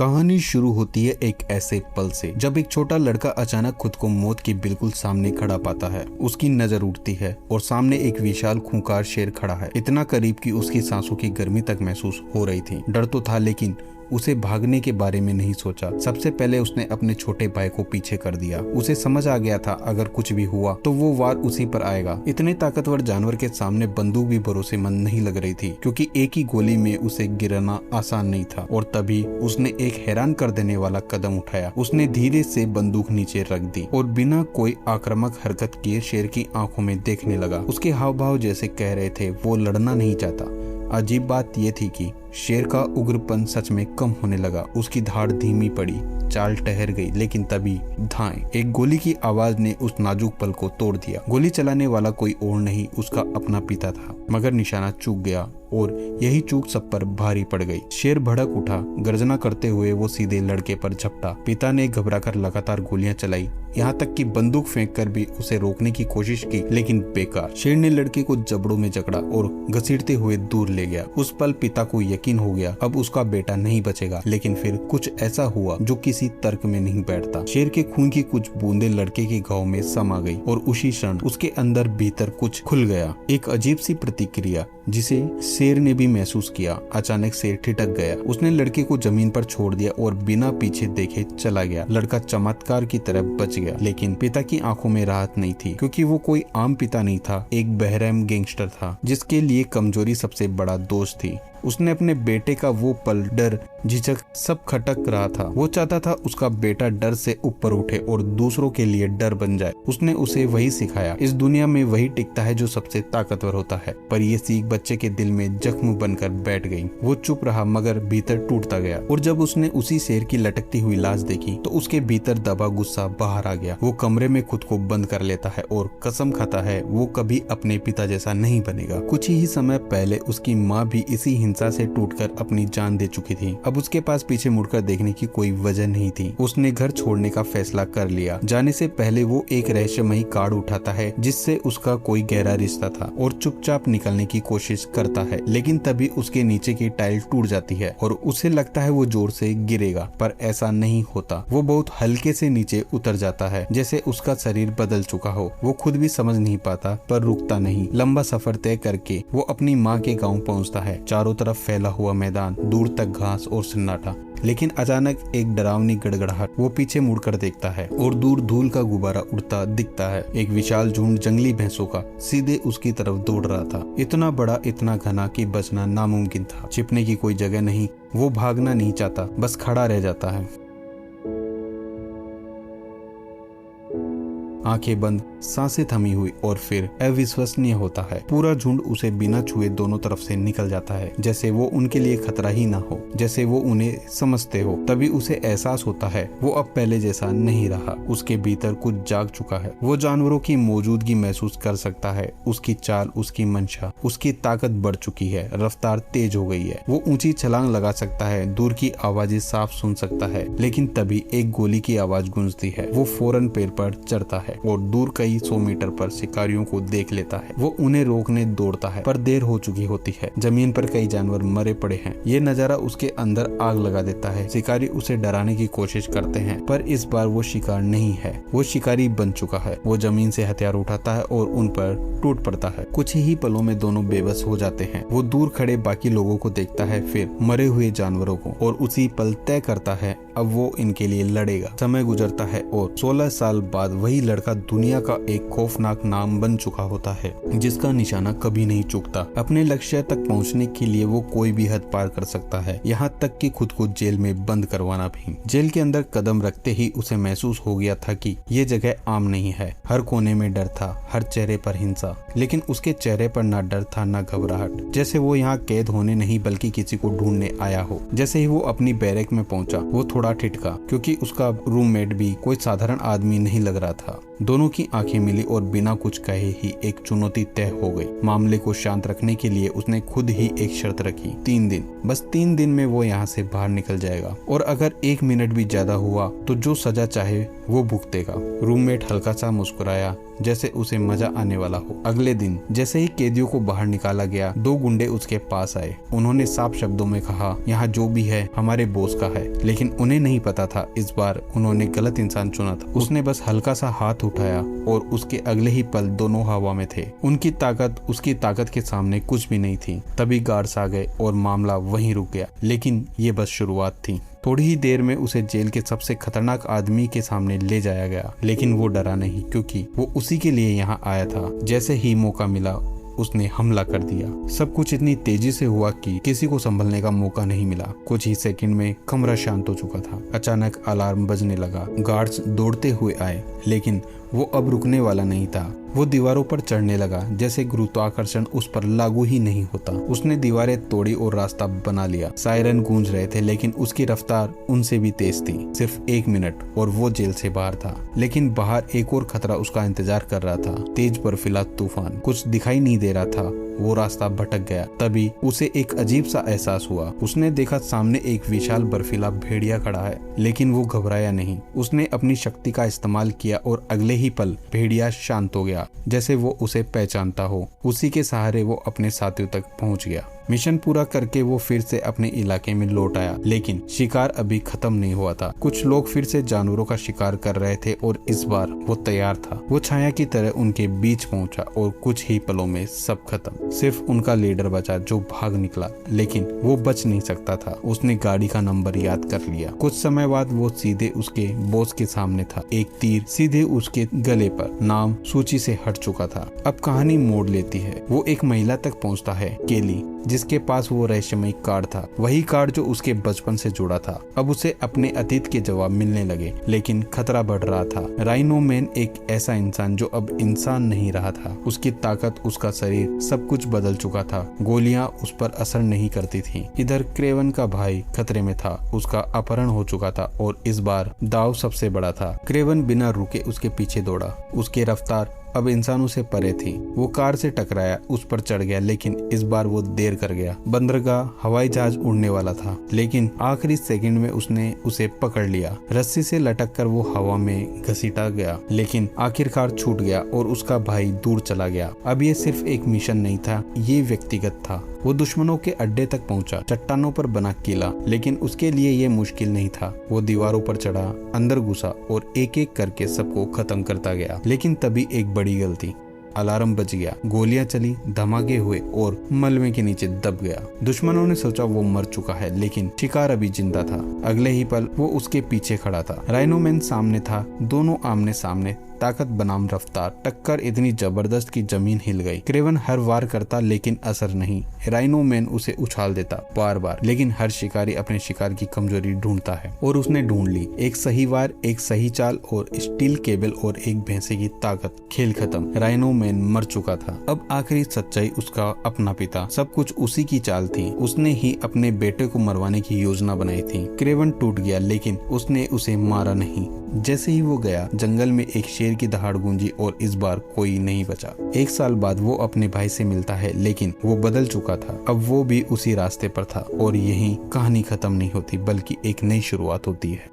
कहानी शुरू होती है एक ऐसे पल से जब एक छोटा लड़का अचानक खुद को मौत के बिल्कुल सामने खड़ा पाता है। उसकी नजर उठती है और सामने एक विशाल खूंखार शेर खड़ा है, इतना करीब कि उसकी सांसों की गर्मी तक महसूस हो रही थी। डर तो था लेकिन उसे भागने के बारे में नहीं सोचा। सबसे पहले उसने अपने छोटे भाई को पीछे कर दिया। उसे समझ आ गया था अगर कुछ भी हुआ तो वो वार उसी पर आएगा। इतने ताकतवर जानवर के सामने बंदूक भी भरोसेमंद नहीं लग रही थी क्योंकि एक ही गोली में उसे गिराना आसान नहीं था। और तभी उसने एक हैरान कर देने वाला कदम उठाया। उसने धीरे से बंदूक नीचे रख दी और बिना कोई आक्रामक हरकत किए शेर की आंखों में देखने लगा। उसके हाव भाव जैसे कह रहे थे वो लड़ना नहीं चाहता। अजीब बात यह थी कि शेर का उग्रपन सच में कम होने लगा। उसकी धाड़ धीमी पड़ी, चाल ठहर गई, लेकिन तभी धाएं एक गोली की आवाज ने उस नाजुक पल को तोड़ दिया। गोली चलाने वाला कोई और नहीं, उसका अपना पिता था, मगर निशाना चूक गया और यही चूक सब पर भारी पड़ गई। शेर भड़क उठा, गर्जना करते हुए वो सीधे लड़के पर झपटा। पिता ने घबराकर लगातार गोलियां चलाई, यहाँ तक कि बंदूक फेंककर भी उसे रोकने की कोशिश की, लेकिन बेकार। शेर ने लड़के को जबड़ों में जकड़ा और घसीटते हुए दूर ले गया। उस पल पिता को यकीन हो गया अब उसका बेटा नहीं बचेगा। लेकिन फिर कुछ ऐसा हुआ जो किसी तर्क में नहीं बैठता। शेर के खून की कुछ बूंदें लड़के के घाव में समा गई और उसी क्षण उसके अंदर भीतर कुछ खुल गया। एक अजीब सी प्रतिक्रिया जिसे शेर ने भी महसूस किया। अचानक शेर ठिठक गया। उसने लड़के को जमीन पर छोड़ दिया और बिना पीछे देखे चला गया। लड़का चमत्कार की तरह बच गया, लेकिन पिता की आंखों में राहत नहीं थी क्योंकि वो कोई आम पिता नहीं था, एक बेरहम गैंगस्टर था जिसके लिए कमजोरी सबसे बड़ा दोष थी। उसने अपने बेटे का वो पल, डर, झिझक सब खटक रहा था। वो चाहता था उसका बेटा डर से ऊपर उठे और दूसरों के लिए डर बन जाए। उसने उसे वही सिखाया, इस दुनिया में वही टिकता है जो सबसे ताकतवर होता है। पर ये सीख बच्चे के दिल में जख्म बनकर बैठ गई। वो चुप रहा मगर भीतर टूटता गया। और जब उसने उसी शेर की लटकती हुई लाश देखी तो उसके भीतर दबा गुस्सा बाहर आ गया। वो कमरे में खुद को बंद कर लेता है और कसम खाता है वो कभी अपने पिता जैसा नहीं बनेगा। कुछ ही समय पहले उसकी माँ भी इसी हिंसा से टूटकर अपनी जान दे चुकी थी। अब उसके पास पीछे मुड़कर देखने की कोई वजह नहीं थी। उसने घर छोड़ने का फैसला कर लिया। जाने से पहले वो एक रहस्यमयी कार्ड उठाता है जिससे उसका कोई गहरा रिश्ता था और चुपचाप निकलने की कोशिश करता है। लेकिन तभी उसके नीचे की टाइल टूट जाती है और उसे लगता है वो जोर से गिरेगा, पर ऐसा नहीं होता। वो बहुत हल्के से नीचे उतर जाता है, जैसे उसका शरीर बदल चुका हो। वो खुद भी समझ नहीं पाता पर रुकता नहीं। लंबा सफर तय करके वो अपनी माँ के गाँव पहुँचता है। चारों तरफ फैला हुआ मैदान, दूर तक घास और सन्नाटा। लेकिन अचानक एक डरावनी गड़गड़ाहट। वो पीछे मुड़कर देखता है और दूर धूल का गुब्बारा उड़ता दिखता है। एक विशाल झुंड जंगली भैंसों का सीधे उसकी तरफ दौड़ रहा था। इतना बड़ा, इतना घना कि बचना नामुमकिन था। छिपने की कोई जगह नहीं। वो भागना नहीं चाहता, बस खड़ा रह जाता है, आंखें बंद, सांसें थमी हुई। और फिर अविश्वसनीय होता है, पूरा झुंड उसे बिना छुए दोनों तरफ से निकल जाता है, जैसे वो उनके लिए खतरा ही ना हो, जैसे वो उन्हें समझते हो। तभी उसे एहसास होता है वो अब पहले जैसा नहीं रहा। उसके भीतर कुछ जाग चुका है। वो जानवरों की मौजूदगी महसूस कर सकता है। उसकी चाल, उसकी मंशा, उसकी ताकत बढ़ चुकी है। रफ्तार तेज हो गई है। वो ऊंची छलांग लगा सकता है, दूर की आवाजें साफ सुन सकता है। लेकिन तभी एक गोली की आवाज गूंजती है। वो फौरन पैर पर चढ़ता है और दूर कई 100 मीटर पर शिकारियों को देख लेता है। वो उन्हें रोकने दौड़ता है पर देर हो चुकी होती है। जमीन पर कई जानवर मरे पड़े हैं। ये नजारा उसके अंदर आग लगा देता है। शिकारी उसे डराने की कोशिश करते हैं पर इस बार वो शिकार नहीं है, वो शिकारी बन चुका है। वो जमीन से हथियार उठाता है और उन पर टूट पड़ता है। कुछ ही पलों में दोनों बेबस हो जाते हैं। वो दूर खड़े बाकी लोगों को देखता है, फिर मरे हुए जानवरों को, और उसी पल तय करता है अब वो इनके लिए लड़ेगा। समय गुजरता है और 16 साल बाद वही लड़का दुनिया का एक खौफनाक नाम बन चुका होता है जिसका निशाना कभी नहीं चूकता। अपने लक्ष्य तक पहुंचने के लिए वो कोई भी हद पार कर सकता है, यहाँ तक कि खुद को जेल में बंद करवाना भी। जेल के अंदर कदम रखते ही उसे महसूस हो गया था कि ये जगह आम नहीं है। हर कोने में डर था, हर चेहरे पर हिंसा, लेकिन उसके चेहरे पर ना डर था ना घबराहट, जैसे वो यहाँ कैद होने नहीं बल्कि किसी को ढूंढने आया हो। जैसे ही वो अपनी बैरक में पहुंचा वो थोड़ा ठिठका क्योंकि उसका रूममेट भी कोई साधारण आदमी नहीं लग रहा था। दोनों की आंखें आंखें मिली और बिना कुछ कहे ही एक चुनौती तय हो गई। मामले को शांत रखने के लिए उसने खुद ही एक शर्त रखी, 3 दिन, बस 3 दिन में वो यहाँ से बाहर निकल जाएगा और अगर 1 मिनट भी ज्यादा हुआ तो जो सजा चाहे वो भुगतेगा। रूममेट हल्का सा मुस्कुराया जैसे उसे मजा आने वाला हो। अगले दिन जैसे ही कैदियों को बाहर निकाला गया, 2 गुंडे उसके पास आए। उन्होंने साफ शब्दों में कहा, यहाँ जो भी है हमारे बॉस का है। लेकिन उन्हें नहीं पता था इस बार उन्होंने गलत इंसान चुना था। उसने बस हल्का सा हाथ उठाया और उसके अगले ही पल दोनों हवा में थे। उनकी ताकत उसकी ताकत के सामने कुछ भी नहीं थी। तभी गार्ड्स आ गए और मामला वहीं रुक गया। लेकिन ये बस शुरुआत थी। थोड़ी ही देर में उसे जेल के सबसे खतरनाक आदमी के सामने ले जाया गया। लेकिन वो डरा नहीं, क्योंकि वो उसी के लिए यहाँ आया था। जैसे ही मौका मिला उसने हमला कर दिया। सब कुछ इतनी तेजी से हुआ कि किसी को संभलने का मौका नहीं मिला। कुछ ही सेकंड में कमरा शांत हो चुका था। अचानक अलार्म बजने लगा। गार्ड्स दौड़ते हुए आए, लेकिन वो अब रुकने वाला नहीं था। वो दीवारों पर चढ़ने लगा जैसे गुरुत्वाकर्षण उस पर लागू ही नहीं होता। उसने दीवारें तोड़ी और रास्ता बना लिया। सायरन गूंज रहे थे, लेकिन उसकी रफ्तार उनसे भी तेज थी। सिर्फ 1 मिनट और वो जेल से बाहर था। लेकिन बाहर एक और खतरा उसका इंतजार कर रहा था, तेज बर्फीला तूफान। कुछ दिखाई नहीं दे रहा था। वो रास्ता भटक गया। तभी उसे एक अजीब सा एहसास हुआ। उसने देखा सामने एक विशाल बर्फीला भेड़िया खड़ा है, लेकिन वो घबराया नहीं। उसने अपनी शक्ति का इस्तेमाल किया और अगले ही पल भेड़िया शांत हो गया, जैसे वो उसे पहचानता हो। उसी के सहारे वो अपने साथियों तक पहुंच गया। मिशन पूरा करके वो फिर से अपने इलाके में लौट आया, लेकिन शिकार अभी खत्म नहीं हुआ था। कुछ लोग फिर से जानवरों का शिकार कर रहे थे और इस बार वो तैयार था। वो छाया की तरह उनके बीच पहुंचा और कुछ ही पलों में सब खत्म। सिर्फ उनका लीडर बचा जो भाग निकला, लेकिन वो बच नहीं सकता था। उसने गाड़ी का नंबर याद कर लिया। कुछ समय बाद वो सीधे उसके बॉस के सामने था। एक तीर सीधे उसके गले पर। नाम सूची से हट चुका था। अब कहानी मोड़ लेती है। वो एक महिला तक पहुंचता है, केली, जिसके पास वो रहस्यमयी कार्ड था। वही कार्ड जो उसके बचपन से जुड़ा था। अब उसे अपने अतीत के जवाब मिलने लगे, लेकिन खतरा बढ़ रहा था। राइनो मैन एक ऐसा इंसान जो अब इंसान नहीं रहा था। उसकी ताकत, उसका शरीर, सब कुछ बदल चुका था। गोलियां उस पर असर नहीं करती थी। इधर क्रेवन का भाई खतरे में था। उसका अपहरण हो चुका था और इस बार दाव सबसे बड़ा था। क्रेवन बिना रुके उसके पीछे दौड़ा। उसकी रफ्तार अब इंसानों से परे थी। वो कार से टकराया, उस पर चढ़ गया, लेकिन इस बार वो देर कर गया। बंदरगाह हवाई जहाज उड़ने वाला था, लेकिन आखिरी सेकंड में उसने उसे पकड़ लिया। रस्सी से लटक कर वो हवा में घसीटा गया, लेकिन आखिरकार छूट गया और उसका भाई दूर चला गया। अब ये सिर्फ एक मिशन नहीं था, ये व्यक्तिगत था। वो दुश्मनों के अड्डे तक पहुंचा, चट्टानों पर बना किला, लेकिन उसके लिए ये मुश्किल नहीं था। वो दीवारों पर चढ़ा, अंदर घुसा और एक एक करके सबको खत्म करता गया। लेकिन तभी एक बड़ी गलती। अलार्म बज गया, गोलियां चली, धमाके हुए और मलबे के नीचे दब गया। दुश्मनों ने सोचा वो मर चुका है, लेकिन शिकार अभी जिंदा था। अगले ही पल वो उसके पीछे खड़ा था। राइनो मैन सामने था, दोनों आमने सामने। ताकत बनाम रफ्तार, टक्कर इतनी जबरदस्त कि जमीन हिल गई। क्रेवन हर वार करता, लेकिन असर नहीं। राइनो मैन उसे उछाल देता बार बार, लेकिन हर शिकारी अपने शिकार की कमजोरी ढूंढता है और उसने ढूंढ ली। एक सही वार, एक सही चाल और स्टील केबल और एक भैंसे की ताकत। खेल खत्म। राइनो मैन मर चुका था। अब आखिरी सच्चाई उसका अपना पिता। सब कुछ उसी की चाल थी। उसने ही अपने बेटे को मरवाने की योजना बनाई थी। क्रेवन टूट गया, लेकिन उसने उसे मारा नहीं। जैसे ही वो गया, जंगल में एक शेर की दहाड़ गूंजी और इस बार कोई नहीं बचा। 1 साल बाद वो अपने भाई से मिलता है, लेकिन वो बदल चुका था। अब वो भी उसी रास्ते पर था और यहीं कहानी खत्म नहीं होती, बल्कि एक नई शुरुआत होती है।